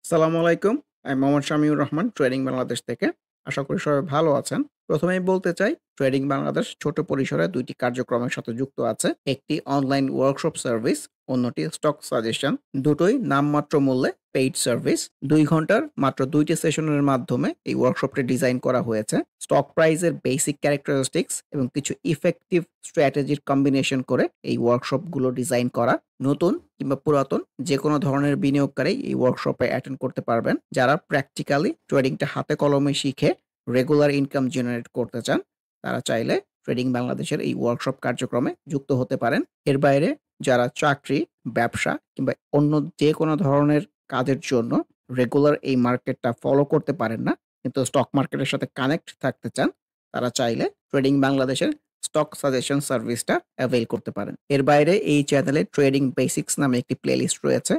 আসসালামু আলাইকুম। আমি মোহাম্মদ শামিউর রহমান ট্রেডিং বাংলাদেশ থেকে। আশা করি সবাই ভালো আছেন। ১ম এই বলতে চাই ট্রেডিং বাংলাদেশ ছোট পরিসরে ২ টি কার্যক্রমের সাথে যুক্ত আছে। একটি অনলাইন ওয়ার্কশপ সার্ভিস, অন্যটি স্টক সাজেশন। দুটোই নামমাত্র মূল্যে পেইড সার্ভিস। ২ ঘন্টার মাত্র ২ টি সেশনের মাধ্যমে এই ওয়ার্কশপটি ডিজাইন করা হয়েছে। স্টক প্রাইসের বেসিক ক্যারেক্টারিস্টিক্স এবং কিছু ইফেক্টিভ স্ট্র্যাটেজির কম্বিনেশন করে এই ওয়ার্কশপগুলো ডিজাইন করা। নতুন কিংবা পুরাতন যেকোনো ধরনের বিনিয়োগকারী এই ওয়ার্কশপে অ্যাটেন্ড করতে পারবেন। যারা প্র্যাকটিক্যালি ট্রেডিংটা হাতে কলমে শিখে রেগুলার ইনকাম জেনারেট করতে চান, তারা চাইলে ট্রেডিং বাংলাদেশের এই ওয়ার্কশপ কার্যক্রমে যুক্ত হতে পারেন। এর বাইরে যারা চাকরি, ব্যবসা কিংবা অন্য যেকোনো ধরনের কাজের জন্য রেগুলার এই মার্কেটটা ফলো করতে পারেন না, কিন্তু স্টক মার্কেটের সাথে কানেক্ট থাকতে চান, তারা চাইলে ট্রেডিং বাংলাদেশের স্টক সাজেশন সার্ভিসটা অ্যাভেইল করতে পারেন। এর বাইরে এই চ্যানেলে ট্রেডিং বেসিক্স নামে একটি প্লেলিস্ট রয়েছে।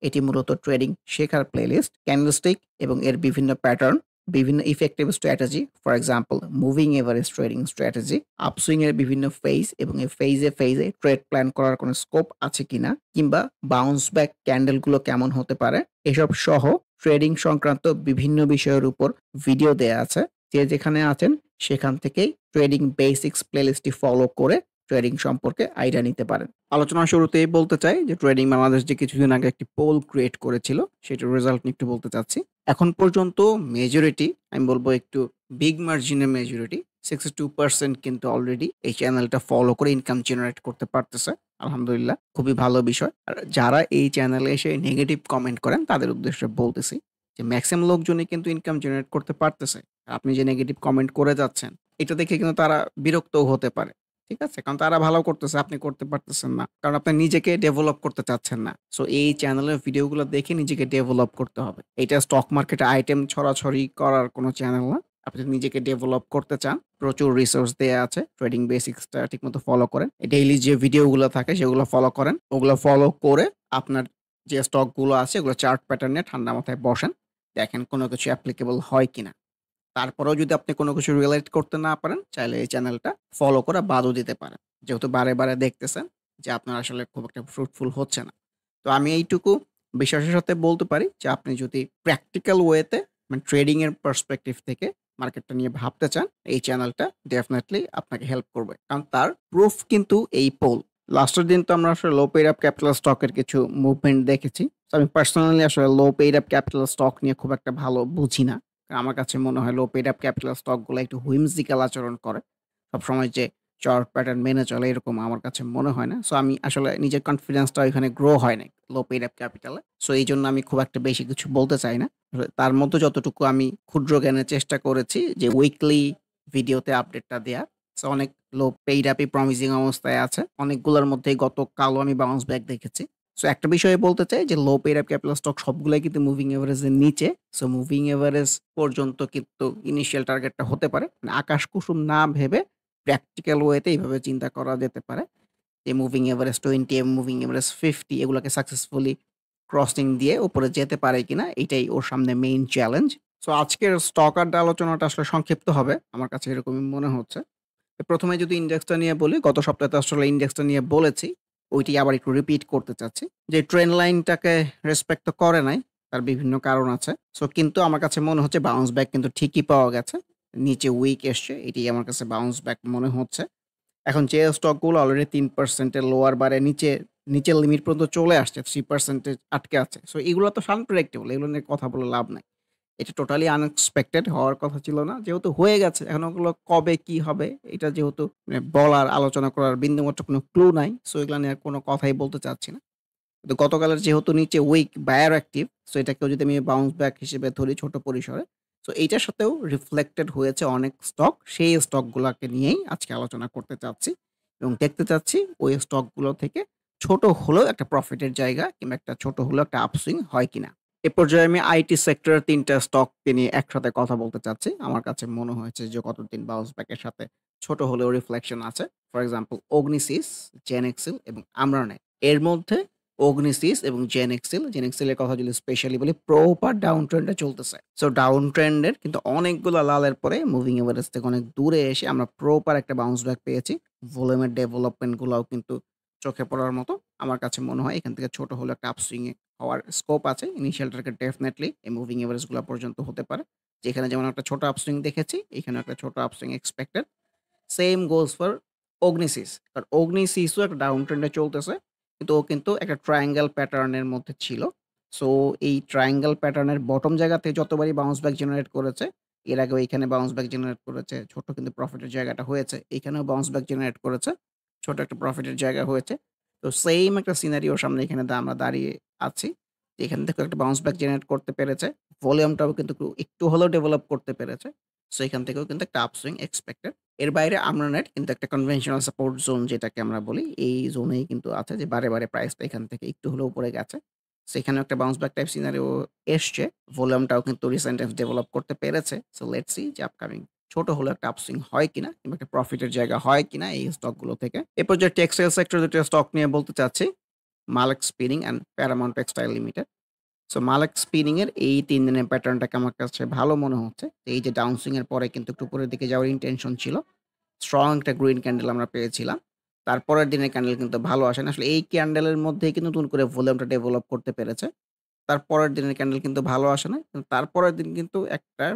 এটি মূলত ট্রেডিং শেখার প্লেলিস্ট। ক্যান্ডেলস্টিক এবং এর বিভিন্ন প্যাটার্ন, বিভিন্ন effective strategy, for example moving average trading strategy, upswing এর বিভিন্ন ফেজ এবং এই ফেজে ট্রেড প্ল্যান করার কোনো স্কোপ আছে কিনা, কিংবা বাউন্স ব্যাক ক্যান্ডেলগুলো কেমন হতে পারে, এসব সহ ট্রেডিং সংক্রান্ত বিভিন্ন বিষয়ের উপর ভিডিও দেয়া আছে। যে যেখানে আছেন সেখান থেকেই ট্রেডিং বেসিক্স প্লেলিস্টটি ফলো করে ট্রেডিং সম্পর্কে আইডিয়া নিতে পারেন। আলোচনার শুরুতেই বলতে চাই যে ট্রেডিং বাংলাদেশ যে কিছুদিন আগে একটি পোল ক্রিয়েট করেছিল, সেটার রেজাল্ট নিয়ে একটু বলতে চাচ্ছি। এখন পর্যন্ত মেজরিটি, আমি বলবো একটু বিগ মার্জিনের মেজরিটি, 62% কিন্তু অলরেডি এই চ্যানেলটা ফলো করে ইনকাম জেনারেট করতে পারতেছে। আলহামদুলিল্লাহ, খুবই ভালো বিষয়। আর যারা এই চ্যানেলে এসে নেগেটিভ কমেন্ট করেন তাদের উদ্দেশ্যে বলতেছি যে ম্যাক্সিমাম লোকজনই কিন্তু ইনকাম জেনারেট করতে পারতেছে। আপনি যে নেগেটিভ কমেন্ট করে যাচ্ছেন, এটা দেখে কিন্তু তারা বিরক্তও হতে পারে। ঠিক আছে? কারণ তারা ভালো করতেছে, আপনি করতে পারতেছেন না। কারণ আপনি নিজেকে ডেভেলপ করতে চাচ্ছেন না। সো এই চ্যানেলের ভিডিওগুলো দেখে নিজেকে ডেভেলপ করতে হবে। এইটা স্টক মার্কেটে আইটেম ছড়াছড়ি করার কোনো চ্যানেল না। আপনি যদি নিজেকে ডেভেলপ করতে চান, প্রচুর রিসোর্স দেয়া আছে। ট্রেডিং বেসিক্সটা ঠিকমতো ফলো করেন। ডেইলি যে ভিডিওগুলো থাকে সেগুলো ফলো করেন। ওগুলো ফলো করে আপনার যে স্টকগুলো আছে ওগুলো চার্ট প্যাটার্ন নিয়ে ঠান্ডা মাথায় বসেন। দেখেন কোনো কিছু অ্যাপ্লিকেবল হয় কিনা। তারপরেও যদি আপনি কোনো কিছু রিলেট করতে না পারেন, চাইলে এই চ্যানেলটা ফলো করে বাদও দিতে পারেন। যেহেতু বারে দেখতেছেন যে আপনার আসলে খুব একটা ফ্রুটফুল হচ্ছে না। তো আমি এইটুকু বিশ্বাসের সাথে বলতে পারি যে আপনি যদি প্র্যাকটিক্যাল ওয়েতে মানে ট্রেডিং এর পার্সপেক্টিভ থেকে মার্কেটটা নিয়ে ভাবতে চান, এই চ্যানেলটা ডেফিনিটলি আপনাকে হেল্প করবে। কারণ তার প্রুফ কিন্তু এই পোল। লাস্টের দিন তো আমরা আসলে লো পেইড আপ ক্যাপিটাল স্টকের কিছু মুভমেন্ট দেখেছি। তো আমি পার্সোনালি আসলে লো পেইড আপ ক্যাপিটাল স্টক নিয়ে খুব একটা ভালো বুঝি না। আমার কাছে মনে হয় লো পেইড আপ ক্যাপিটাল স্টক গুলা একটু whimsical আচরণ করে। সবসময় যে চার্ট প্যাটার্ন মেনে চলে এরকম আমার কাছে মনে হয় না। সো আমি আসলে নিজের কনফিডেন্সটা ওইখানে গ্রো হয় নাই লো paid up capital A. So এইজন্য আমি খুব একটা বেশি কিছু বলতে চাই না। তার মধ্যে যতটুকু আমি ক্ষুদ্র জ্ঞানের চেষ্টা করেছি যে উইকলি ভিডিওতে আপডেটটা দেয়ার। সো অনেক লো পেইড আপই প্রমিসিং অবস্থায় আছে। অনেকগুলোর মধ্যেই গতকালও আমি বাউন্স ব্যাক দেখেছি। সো একটা বিষয়ে বলতে চাই যে লো পেইড আপ ক্যাপিটাল স্টক সবগুলাই কিন্তু মুভিং এভারেজ এর নিচে। সো মুভিং এভারেজ পর্যন্ত কিন্তু ইনিশিয়াল টার্গেটটা হতে পারে। মানে আকাশ কুসুম না ভেবে প্র্যাকটিক্যাল ওয়েতে এইভাবে চিন্তা করা যেতে পারে যে মুভিং এভারেজ 20 এবং মুভিং এভারেজ 50 এগুলাকে সাকসেসফুলি ক্রসিং দিয়ে উপরে যেতে পারে কিনা এটাই ওর সামনে মেইন চ্যালেঞ্জ। সো আজকের স্টক আড্ডা আলোচনাটা আসলে সংক্ষিপ্ত হবে। আমার কাছে এরকমই মনে হচ্ছে। ১ম এ যদি ইন্ডেক্সটা নিয়ে বলি, গত সপ্তাহে তো আসলে ইন্ডেক্সটা নিয়ে বলেছি। ওইটি আবার একটু রিপিট করতে চাচ্ছি। যে ট্রেন্ড লাইনটাকে রেসপেক্ট তো করে নাই। তার বিভিন্ন কারণ আছে। সো কিন্তু আমার কাছে মনে হচ্ছে বাউন্স ব্যাক কিন্তু ঠিকই পাওয়া গেছে। নিচে উইক এসছে। এটি আমার কাছে বাউন্স ব্যাক মনে হচ্ছে। এখন যে স্টকগুলো অলরেডি ৩% এর লোয়ার বারে নিচের লিমিট পর্যন্ত চলে আসছে, 3% এ আটকে আছে। সো এগুলো তো আনপ্রেডিক্টেবল। এগুলো নিয়ে কথা বলে লাভ নাই। এটা টোটালি আনএক্সপেক্টেড হওয়ার কথা ছিল না। যেহেতু হয়ে গেছে, এখন ওগুলো কবে কি হবে এটা যেহেতু মানে বলার, আলোচনা করার বিন্দুমাত্র কোনো ক্লু নাই। সো এগুলা নিয়ে আর কোনো কথাই বলতে চাচ্ছি না। কিন্তু গতকালের যেহেতু নিচে উইক বায়ার অ্যাক্টিভ, সো এটাকেও যদি আমি বাউন্স ব্যাক হিসেবে ধরি ছোট পরিসরে। সো এইটার সাথেও রিফ্লেক্টেড হয়েছে অনেক স্টক। সেই স্টকগুলাকে নিয়েই আজকে আলোচনা করতে চাচ্ছি এবং দেখতে চাচ্ছি ওই স্টকগুলো থেকে ছোট হলেও একটা প্রফিটের জায়গা কিংবা একটা ছোট হলেও একটা আপসুইং হয় কিনা। এ পর্যায়ে আমি আইটি সেক্টরের ৩ টা স্টককে নিয়ে একসাথে কথা বলতে চাচ্ছি। আমার কাছে মনে হয়েছে যে গতদিন বাউন্স ব্যাক এর সাথে ছোট হলেও রিফ্লেকশন আছে। ফর এক্সাম্পল অগ্নিসিস, জেনেক্সিল এবং আমরানেট। এর মধ্যে অগ্নিসিস এবং জেনেক্সিল এর কথা যদি স্পেশালি বলি, প্রপার ডাউন ট্রেন্ড এ চলতেছে। সো ডাউন ট্রেন্ড এর কিন্তু অনেকগুলা লালের পরে মুভিং এভারেজ থেকে অনেক দূরে এসে আমরা প্রপার একটা বাউন্স ব্যাক পেয়েছি। ভলিউমের ডেভেলপমেন্ট গুলাও কিন্তু চোখে পড়ার মতো। আমার কাছে মনে হয় এখান থেকে ছোট হলেও একটা আপসুইং এ হওয়ার স্কোপ আছে। ইনিশিয়াল টার্গেট ডেফিনিটলি এই মুভিং এভারেজ গুলা পর্যন্ত হতে পারে। যেখানে যেমন একটা ছোট আপসুইং দেখেছি, এখানেও একটা ছোট upswing expected. Same goes for Ognisis। কারণ Ognisis ও একটা ডাউন ট্রেন্ড এ চলতেছে। কিন্তু ও কিন্তু একটা ট্রায়াঙ্গেল প্যাটার্ন এর মধ্যে ছিল। সো এই ট্রায়াঙ্গেল প্যাটার্ন এর বটম জায়গাতে যতবারই বাউন্স ব্যাক জেনারেট করেছে, এর আগেও এখানে বাউন্স ব্যাক জেনারেট করেছে। ছোট কিন্তু প্রফিটের জায়গাটা হয়েছে। এখানেও বাউন্স ব্যাক জেনারেট করেছে। ছোট একটা প্রফিটের জায়গা হয়েছে। তো সেইম একটা সিনারিওর সামনে এখানে আমরা দাঁড়িয়ে আছি। এখান থেকে একটা বাউন্স ব্যাক জেনারেট করতে পেরেছে। ভলিউমটাও কিন্তু একটু হলেও ডেভেলপ করতে পেরেছে। সো এখান থেকেও কিন্তু একটা আপসুইং এক্সপেক্টেড। এর বাইরে আমরা নেট কিন্তু একটা কনভেনশনাল সাপোর্ট জোন যেটাকে আমরা বলি, এই জোনেই কিন্তু আছে যে বারে প্রাইসটা এখান থেকে একটু হলেও উপরে গেছে। সো এখানেও একটা বাউন্স ব্যাক টাইপ সিনারিও এসছে। ভলিউমটাও কিন্তু রিসেন্ট টাইমস ডেভেলপ করতে পেরেছে। সো লেটস সি যে আপকামিং ছোট হলেও একটা আপসুইং হয় কিনা কিংবা একটা প্রফিটের জায়গা হয় কিনা এই স্টকগুলো থেকে। এরপর যে টেক্সটাইল সেক্টর ২ টা স্টক নিয়ে বলতে চাচ্ছি, Malek spinning and Paramount textile limited. So Malek spinning এর এই ৩ দিনের প্যাটার্নটাকে আমার কাছে ভালো মনে হচ্ছে। এই যে ডাউন সুইং এর পরে কিন্তু একটু উপরের দিকে যাওয়ার ইনটেনশন ছিল। স্ট্রং একটা গ্রিন ক্যান্ডেল আমরা পেয়েছিলাম। তারপরের দিনের ক্যান্ডেল কিন্তু ভালো আসেনি। আসলে এই ক্যান্ডেলের মধ্যেই কিন্তু নতুন করে ভলিউমটা ডেভেলপ করতে পেরেছে। তারপরের দিনের ক্যান্ডেল কিন্তু ভালো আসে নাই। কিন্তু তারপরের দিন কিন্তু একটা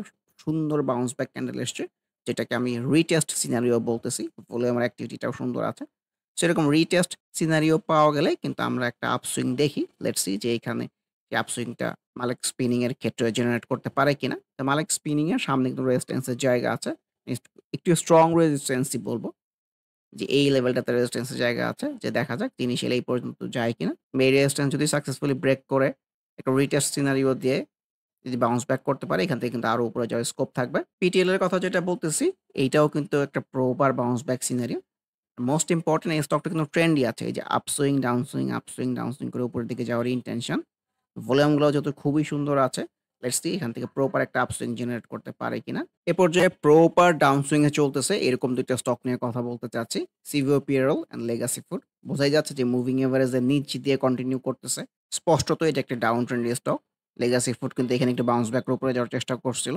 সুন্দর বাউন্স ব্যাক ক্যান্ডেল এসছে। যেটাকে আমি রিটেস্ট সিনারিও বলতেছি। ভলিউমের অ্যাক্টিভিটিটাও সুন্দর আছে। সেরকম রিটেস্ট সিনারিও পাওয়া গেলে কিন্তু আমরা একটা আপসুইং দেখি। লেটস সি যে এখানে এই আপসুইংটা মালিক স্পিনিং এর ক্ষেত্রে জেনারেট করতে পারে কিনা। তো মালিক স্পিনিং এর সামনে কিন্তু রেজিস্ট্যান্স এর জায়গা আছে। একটু স্ট্রং রেজিস্ট্যান্সই বলবো। যে এই লেভেলটাতে রেজিস্ট্যান্স এর জায়গা আছে যে দেখা যাক ইনিশিয়ালি এই পর্যন্ত যায় কিনা। এই রেজিস্ট্যান্স যদি সাকসেসফুলি ব্রেক করে একটা রিটেস্ট সিনারিও দিয়ে যদি বাউন্স ব্যাক করতে পারে এখান থেকে কিন্তু আরো উপরে যাওয়ার স্কোপ থাকবে। পিটিএল এর কথা যেটা বলতেছি এইটাও কিন্তু একটা proper bounce back scenario. Most important এই স্টকটা কিন্তু ট্রেন্ডই আছে। এই যে আপসুইং, ডাউনসুইং, আপসুইং, ডাউনসুইং করে উপরের দিকে যাওয়ার ইনটেনশন। ভলিউম গুলো যত খুবই সুন্দর আছে। লেটস সি এখান থেকে প্রপার একটা আপসুইং জেনারেট করতে পারে কিনা। এ পর্যায়ে প্রপার ডাউনসুইং এ চলতেছে এরকম ২ টা স্টক নিয়ে কথা বলতে চাচ্ছি। সিভিও পিএরএল অ্যান্ড লেগাসি ফুড। বোঝাই যাচ্ছে যে মুভিং এভারেজ এর নিচ দিয়ে কন্টিনিউ করতেছে। স্পষ্টত এটা একটা down trendy stock. Legacy food কিন্তু এখানে একটু বাউন্স ব্যাক এর উপরে যাওয়ার চেষ্টা করছিল।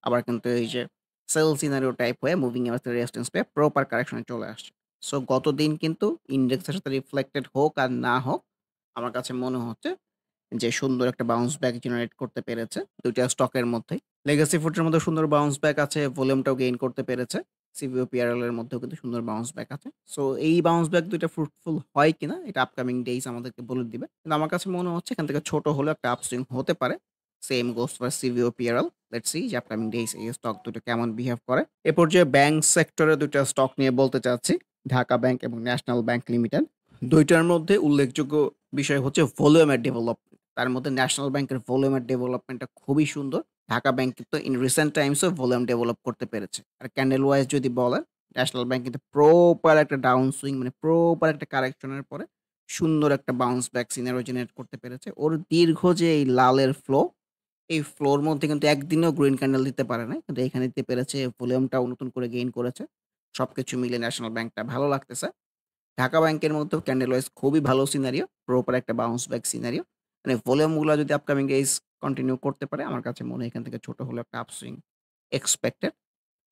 আবার কিন্তু এই যে সেল সিনারিও টাইপ হয়ে মুভিং এভারেজ এর রেজিস্ট্যান্স পেয়ে প্রপার কারেকশন এ চলে আসছে। সো গতদিন কিন্তু ইন্ডেক্সের সাথে রিফ্লেক্টেড হোক আর না হোক, আমার কাছে মনে হচ্ছে যে সুন্দর একটা বাউন্স ব্যাক জেনারেট করতে পেরেছে ২ টা স্টকের মধ্যেই। লেগাসি ফুডসের মধ্যে সুন্দর বাউন্স ব্যাক আছে, ভলিউমটাও গেইন করতে পেরেছে। সিভিও পিআরএল এর মধ্যেও কিন্তু সুন্দর বাউন্স ব্যাক আছে। সো এই বাউন্স ব্যাক ২ টা ফ্রুটফুল হয় কিনা এটা আপকামিং ডেইজ আমাদেরকে বলে দিবে। কিন্তু আমার কাছে মনে হচ্ছে এখান থেকে ছোট হলেও একটা আপসুইং হতে পারে। Same goes for সিভিও PRL. Let's see যে আপকামিং ডেইজ এই স্টক দুটো কেমন বিহেভ করে। এ পর্যায়ে ব্যাংক সেক্টরের ২ টা স্টক নিয়ে বলতে চাচ্ছি। ঢাকা ব্যাংক এবং ন্যাশনাল ব্যাংক লিমিটেড। ২ টার মধ্যে উল্লেখযোগ্য বিষয় হচ্ছে ভলিউমের ডেভেলপমেন্ট। তার মধ্যে ন্যাশনাল ব্যাংকের ভলিউমের ডেভেলপমেন্টটা খুবই সুন্দর। ঢাকা ব্যাংক কিন্তু ইন রিসেন্ট টাইমস এও ভলিউম ডেভেলপ করতে পেরেছে। আর ক্যান্ডেল ওয়াইজ যদি বলেন, ন্যাশনাল ব্যাংক কিন্তু প্রপার একটা ডাউন সুইং মানে প্রপার একটা কারেকশন এর পরে সুন্দর একটা বাউন্স ব্যাক সিনারিও জেনারেট করতে পেরেছে। ওর দীর্ঘ যে এই লালের ফ্লো, এই ফ্লোর মধ্যে কিন্তু একদিনেও গ্রিন ক্যান্ডেল দিতে পারে নাই। কিন্তু এখানে দিতে পেরেছে, ভলিউমটাও নতুন করে গেইন করেছে। সবকিছু মিলে ন্যাশনাল ব্যাংকটা ভালো লাগতেছে। ঢাকা ব্যাংকের মধ্যেও ক্যান্ডেল ওয়াইজ খুবই ভালো সিনারিও। প্রপার একটা বাউন্স ব্যাক সিনারিও। মানে ভলিউম গুলা যদি আপকামিং ডেইজ কন্টিনিউ করতে পারে, আমার কাছে মনে হয় এখান থেকে ছোট হলেও একটা upswing expected.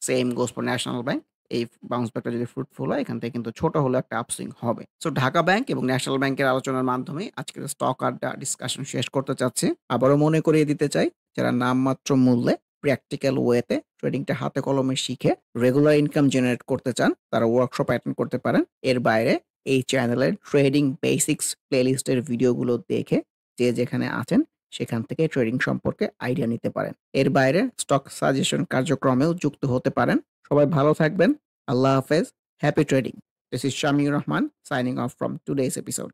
Same goes for national bank. এই বাউন্স ব্যাকটা যদি ফ্রুটফুল হয়, এখান থেকে কিন্তু ছোট হলেও একটা আপসুইং হবে। সো ঢাকা ব্যাংক এবং ন্যাশনাল ব্যাংকের আলোচনার মাধ্যমে আজকের স্টক আড্ডা ডিসকাশন শেষ করতে চাচ্ছি। আবারও মনে করিয়ে দিতে চাই, যারা নামমাত্র মূল্যে প্র্যাকটিক্যাল ওয়েতে ট্রেডিংটা হাতে কলমে শিখে রেগুলার ইনকাম জেনারেট করতে চান, তারা ওয়ার্কশপ অ্যাটেন্ড করতে পারেন। এর বাইরে এই চ্যানেলের ট্রেডিং বেসিক্স প্লেলিস্টের ভিডিওগুলো দেখে যে যেখানে আছেন সেখান থেকে ট্রেডিং সম্পর্কে আইডিয়া নিতে পারেন। এর বাইরে স্টক সাজেশন কার্যক্রমেও যুক্ত হতে পারেন। সবাই ভালো থাকবেন। আল্লাহ হাফেজ। Happy trading. This is Shamiur Rahman signing off from today's episode.